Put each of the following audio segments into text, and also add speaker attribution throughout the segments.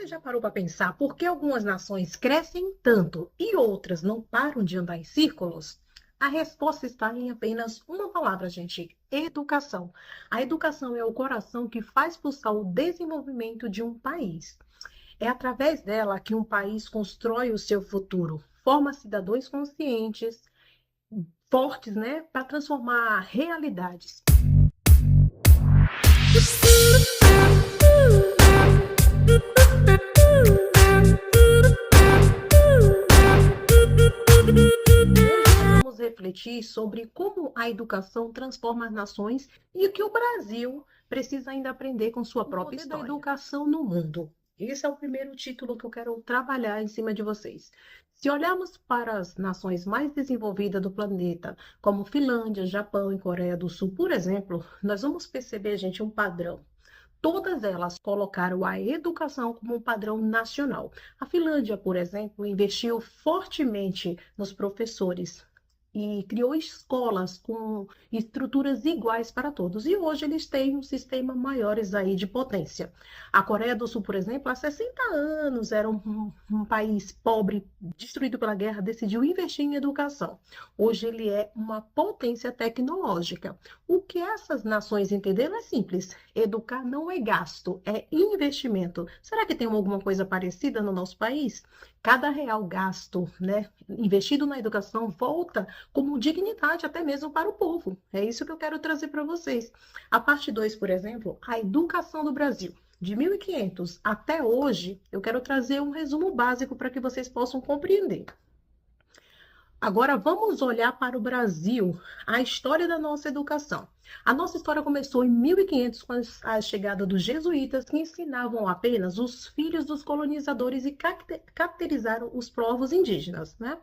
Speaker 1: Você já parou para pensar por que algumas nações crescem tanto e outras não param de andar em círculos? A resposta está em apenas uma palavra, gente: educação. A educação é o coração que faz pulsar o desenvolvimento de um país. É através dela que um país constrói o seu futuro, forma cidadãos conscientes, fortes, né, para transformar realidades. Vamos refletir sobre como a educação transforma as nações e o que o Brasil precisa ainda aprender com sua própria história. Da educação no mundo. Esse é o primeiro título que eu quero trabalhar em cima de vocês. Se olharmos para as nações mais desenvolvidas do planeta, como Finlândia, Japão e Coreia do Sul, por exemplo, nós vamos perceber, gente, um padrão. Todas elas colocaram a educação como um padrão nacional. A Finlândia, por exemplo, investiu fortemente nos professores e criou escolas com estruturas iguais para todos. E hoje eles têm um sistema maiores aí de potência. A Coreia do Sul, por exemplo, há 60 anos era um país pobre, destruído pela guerra, decidiu investir em educação. Hoje ele é uma potência tecnológica. O que essas nações entenderam é simples: educar não é gasto, é investimento. Será que tem alguma coisa parecida no nosso país? Cada real gasto, né, investido na educação volta como dignidade até mesmo para o povo. É isso que eu quero trazer para vocês. A parte 2, por exemplo, a educação do Brasil. De 1500 até hoje, eu quero trazer um resumo básico para que vocês possam compreender. Agora vamos olhar para o Brasil, a história da nossa educação. A nossa história começou em 1500 com a chegada dos jesuítas, que ensinavam apenas os filhos dos colonizadores e caracterizaram os povos indígenas, né?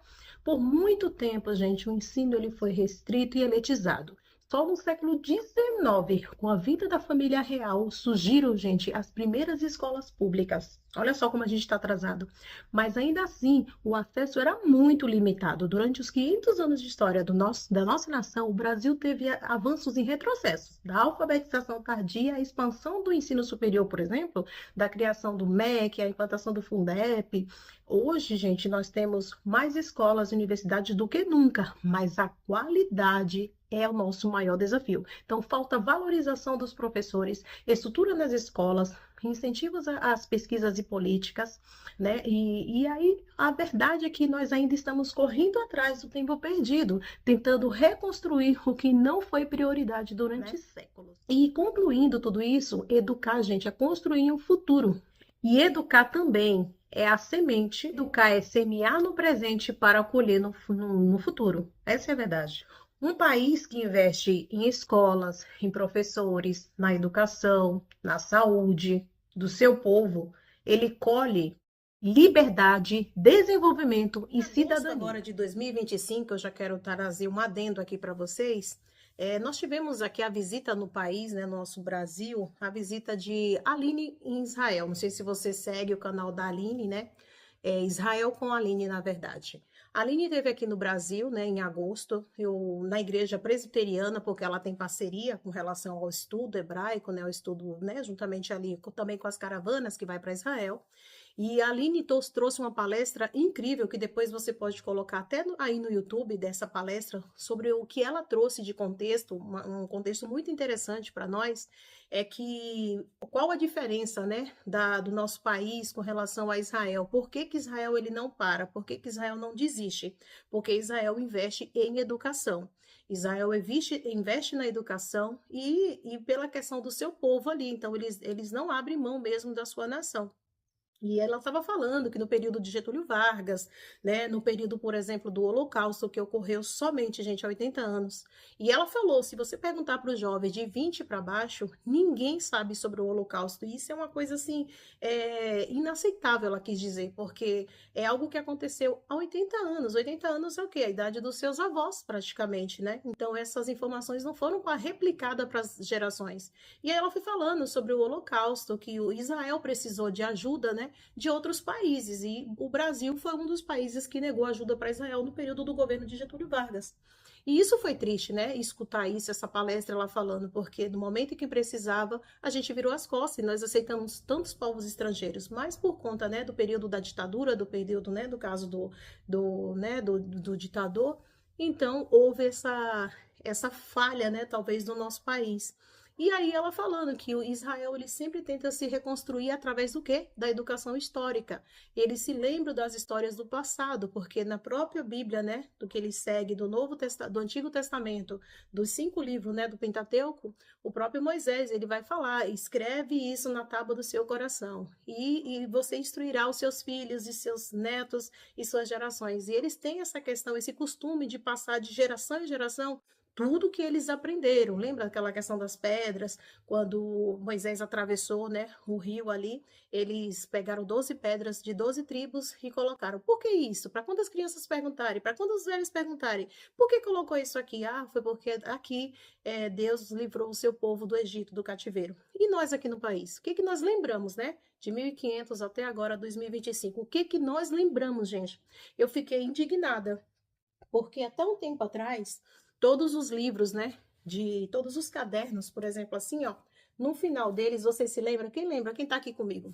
Speaker 1: Por muito tempo, gente, o ensino ele foi restrito e elitizado. Só no século XIX, com a vinda da família real, surgiram, gente, as primeiras escolas públicas. Olha só como a gente está atrasado. Mas ainda assim, o acesso era muito limitado. Durante os 500 anos de história da nossa nação, o Brasil teve avanços em retrocessos. Da alfabetização tardia, a expansão do ensino superior, por exemplo, da criação do MEC, a implantação do Fundep. Hoje, gente, nós temos mais escolas e universidades do que nunca, mas a qualidade é o nosso maior desafio. Então, falta valorização dos professores, estrutura nas escolas, incentivos às pesquisas e políticas, né? E aí, a verdade é que nós ainda estamos correndo atrás do tempo perdido, tentando reconstruir o que não foi prioridade durante séculos. E concluindo tudo isso, educar, gente, é construir um futuro. E educar também é a semente, educar é semear no presente para colher no futuro. Essa é a verdade. Um país que investe em escolas, em professores, na educação, na saúde do seu povo, ele colhe liberdade, desenvolvimento e cidadania. Agora de 2025, eu já quero trazer um adendo aqui para vocês. Nós tivemos aqui a visita no país, né, nosso Brasil, a visita de Aline em Israel. Não sei se você segue o canal da Aline, né? Israel com Aline, na verdade. A Aline esteve aqui no Brasil, né, em agosto, na igreja presbiteriana, porque ela tem parceria com relação ao estudo hebraico, né, o estudo, né, juntamente ali também com as caravanas que vai para Israel. E a Aline trouxe uma palestra incrível, que depois você pode colocar até aí no YouTube dessa palestra, sobre o que ela trouxe de contexto, um contexto muito interessante para nós, é que qual a diferença, né, do nosso país com relação a Israel? Por que Israel ele não para? Por que Israel não desiste? Porque Israel investe em educação. Israel investe na educação e pela questão do seu povo ali. Então, eles não abrem mão mesmo da sua nação. E ela estava falando que no período de Getúlio Vargas, né, no período, por exemplo, do Holocausto, que ocorreu somente, gente, há 80 anos. E ela falou, se você perguntar para os jovens de 20 para baixo, ninguém sabe sobre o Holocausto. E isso é uma coisa, assim, inaceitável, ela quis dizer, porque é algo que aconteceu há 80 anos. 80 anos é o quê? A idade dos seus avós, praticamente, né? Então, essas informações não foram replicadas para as gerações. E aí ela foi falando sobre o Holocausto, que o Israel precisou de ajuda, né, de outros países, e o Brasil foi um dos países que negou ajuda para Israel no período do governo de Getúlio Vargas. E isso foi triste, né? Escutar isso, essa palestra lá falando, porque no momento em que precisava, a gente virou as costas e nós aceitamos tantos povos estrangeiros, mas por conta, né, do período da ditadura, do período, né, do caso do ditador, então houve essa falha, né, talvez do nosso país. E aí ela falando que o Israel ele sempre tenta se reconstruir através do quê? Da educação histórica. Ele se lembra das histórias do passado, porque na própria Bíblia, né, do que ele segue do Antigo Testamento, dos 5 livros, né, do Pentateuco, o próprio Moisés, ele vai falar, escreve isso na tábua do seu coração, e você instruirá os seus filhos e seus netos e suas gerações. E eles têm essa questão, esse costume de passar de geração em geração tudo que eles aprenderam. Lembra aquela questão das pedras? Quando Moisés atravessou, né, o rio ali, eles pegaram 12 pedras de 12 tribos e colocaram. Por que isso? Para quando as crianças perguntarem, para quando os velhos perguntarem, por que colocou isso aqui? Ah, foi porque aqui Deus livrou o seu povo do Egito, do cativeiro. E nós aqui no país? O que nós lembramos, né? De 1500 até agora, 2025. O que nós lembramos, gente? Eu fiquei indignada, porque até um tempo atrás todos os livros, né, de todos os cadernos, por exemplo, assim, ó, no final deles, você se lembra? Quem lembra? Quem tá aqui comigo?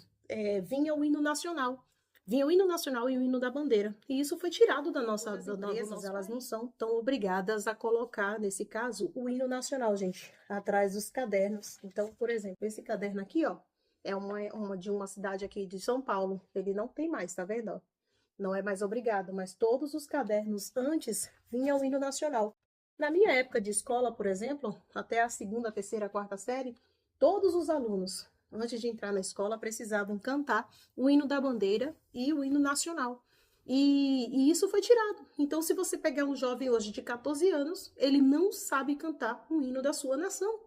Speaker 1: Vinha o hino nacional. Vinha o hino nacional e o hino da bandeira. E isso foi tirado da nossa empresas, elas não são tão obrigadas a colocar, nesse caso, o hino nacional, gente, atrás dos cadernos. Então, por exemplo, esse caderno aqui, ó, é uma de uma cidade aqui de São Paulo. Ele não tem mais, tá vendo? Ó? Não é mais obrigado, mas todos os cadernos antes vinha o hino nacional. Na minha época de escola, por exemplo, até a 2ª, 3ª, 4ª série, todos os alunos, antes de entrar na escola, precisavam cantar o hino da bandeira e o hino nacional. E isso foi tirado. Então, se você pegar um jovem hoje de 14 anos, ele não sabe cantar o hino da sua nação.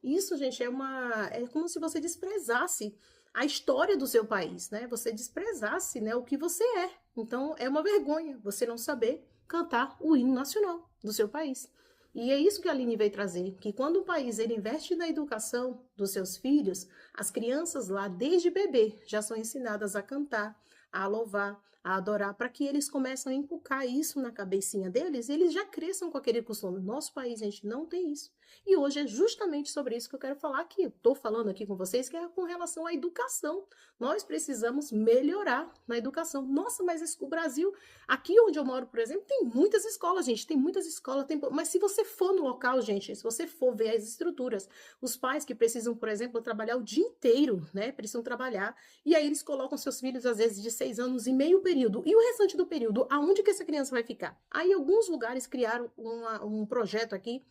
Speaker 1: Isso, gente, é como se você desprezasse a história do seu país, né? Você desprezasse, né, o que você é. Então, é uma vergonha você não saber cantar o hino nacional do seu país. E é isso que a Aline veio trazer, que quando o país ele investe na educação dos seus filhos, as crianças lá, desde bebê, já são ensinadas a cantar, a louvar, a adorar, para que eles comecem a inculcar isso na cabecinha deles e eles já cresçam com aquele costume. Nosso país, gente, não tem isso. E hoje é justamente sobre isso que eu quero falar aqui. Estou falando aqui com vocês, que é com relação à educação. Nós precisamos melhorar na educação. Nossa, mas o Brasil, aqui onde eu moro, por exemplo, tem muitas escolas, gente, tem muitas escolas, mas se você for no local, gente, se você for ver as estruturas, os pais que precisam, por exemplo, trabalhar o dia inteiro, né, precisam trabalhar, e aí eles colocam seus filhos, às vezes, de 6 anos e meio período, e o restante do período, aonde que essa criança vai ficar? Aí alguns lugares criaram um projeto aqui,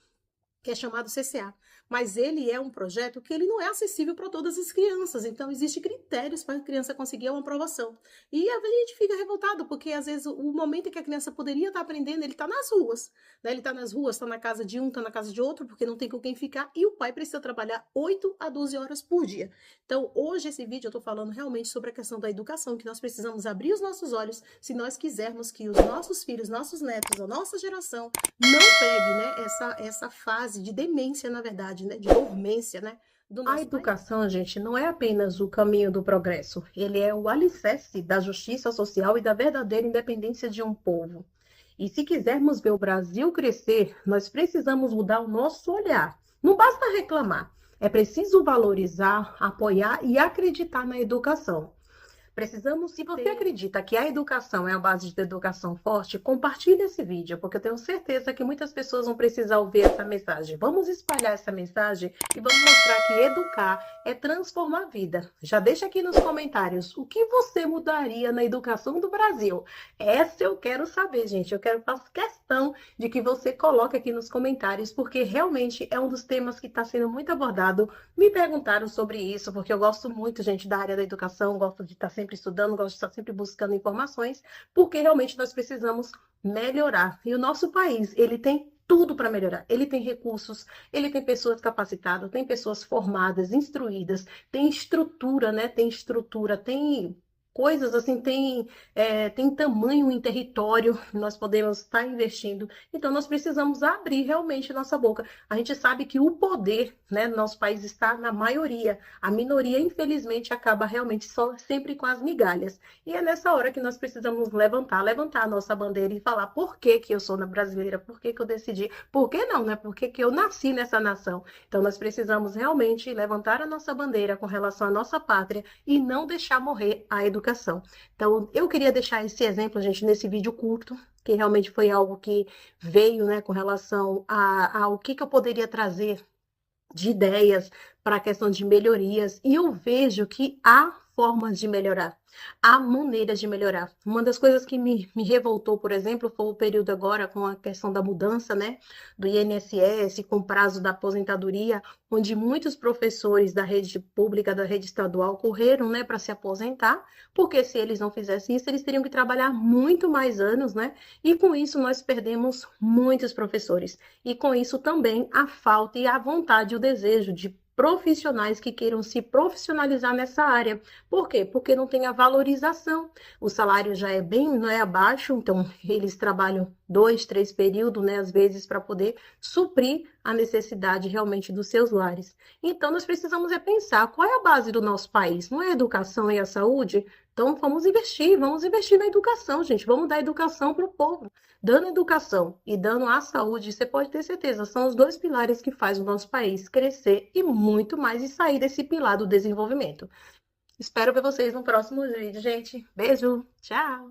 Speaker 1: que é chamado CCA, mas ele é um projeto que ele não é acessível para todas as crianças, então existem critérios para a criança conseguir uma aprovação. E a gente fica revoltado, porque às vezes o momento em que a criança poderia estar aprendendo, ele está nas ruas, né? Ele está nas ruas, está na casa de um, está na casa de outro, porque não tem com quem ficar, e o pai precisa trabalhar 8 a 12 horas por dia. Então, hoje esse vídeo eu estou falando realmente sobre a questão da educação, que nós precisamos abrir os nossos olhos, se nós quisermos que os nossos filhos, nossos netos, a nossa geração, não pegue, né, essa fase de demência, na verdade, né, de dormência, né, do nosso país. A educação, gente, não é apenas o caminho do progresso, ele é o alicerce da justiça social e da verdadeira independência de um povo. E se quisermos ver o Brasil crescer, nós precisamos mudar o nosso olhar. Não basta reclamar, é preciso valorizar, apoiar e acreditar na educação. Precisamos, se você acredita que a educação é a base de educação forte, compartilhe esse vídeo, porque eu tenho certeza que muitas pessoas vão precisar ouvir essa mensagem. Vamos espalhar essa mensagem e vamos mostrar que educar é transformar a vida. Já deixa aqui nos comentários o que você mudaria na educação do Brasil. Essa eu quero saber, gente. Faço questão de que você coloque aqui nos comentários, porque realmente é um dos temas que está sendo muito abordado. Me perguntaram sobre isso, porque eu gosto muito, gente, da área da educação, gosto de estar sempre estudando, gosto de estar sempre buscando informações, porque realmente nós precisamos melhorar. E o nosso país, ele tem tudo para melhorar. Ele tem recursos, ele tem pessoas capacitadas, tem pessoas formadas, instruídas, tem estrutura, né? Tem coisas assim tem tamanho em território, nós podemos estar investindo. Então, nós precisamos abrir realmente nossa boca. A gente sabe que o poder, né, no nosso país está na maioria. A minoria, infelizmente, acaba realmente só sempre com as migalhas. E é nessa hora que nós precisamos levantar a nossa bandeira e falar por que que eu sou brasileira, por que que eu decidi, por que não, né? Por que que eu nasci nessa nação. Então, nós precisamos realmente levantar a nossa bandeira com relação à nossa pátria e não deixar morrer a educação. Então, eu queria deixar esse exemplo, gente, nesse vídeo curto, que realmente foi algo que veio, né, com relação ao que eu poderia trazer de ideias para a questão de melhorias, e eu vejo que há formas de melhorar, há maneiras de melhorar. Uma das coisas que me revoltou, por exemplo, foi o período agora com a questão da mudança, né, do INSS, com o prazo da aposentadoria, onde muitos professores da rede pública, da rede estadual, correram, né, para se aposentar, porque se eles não fizessem isso, eles teriam que trabalhar muito mais anos, né, e com isso nós perdemos muitos professores. E com isso também a falta e a vontade, o desejo de profissionais que queiram se profissionalizar nessa área. Por quê? Porque não tem a valorização. O salário já é bem, não é abaixo, então eles trabalham 2, 3 períodos, né, às vezes, para poder suprir a necessidade realmente dos seus lares. Então, nós precisamos pensar qual é a base do nosso país, não é a educação e a saúde? Então, vamos investir na educação, gente, vamos dar educação para o povo. Dando educação e dando a saúde, você pode ter certeza, são os dois pilares que fazem o nosso país crescer e muito mais e sair desse pilar do desenvolvimento. Espero ver vocês no próximo vídeo, gente. Beijo, tchau!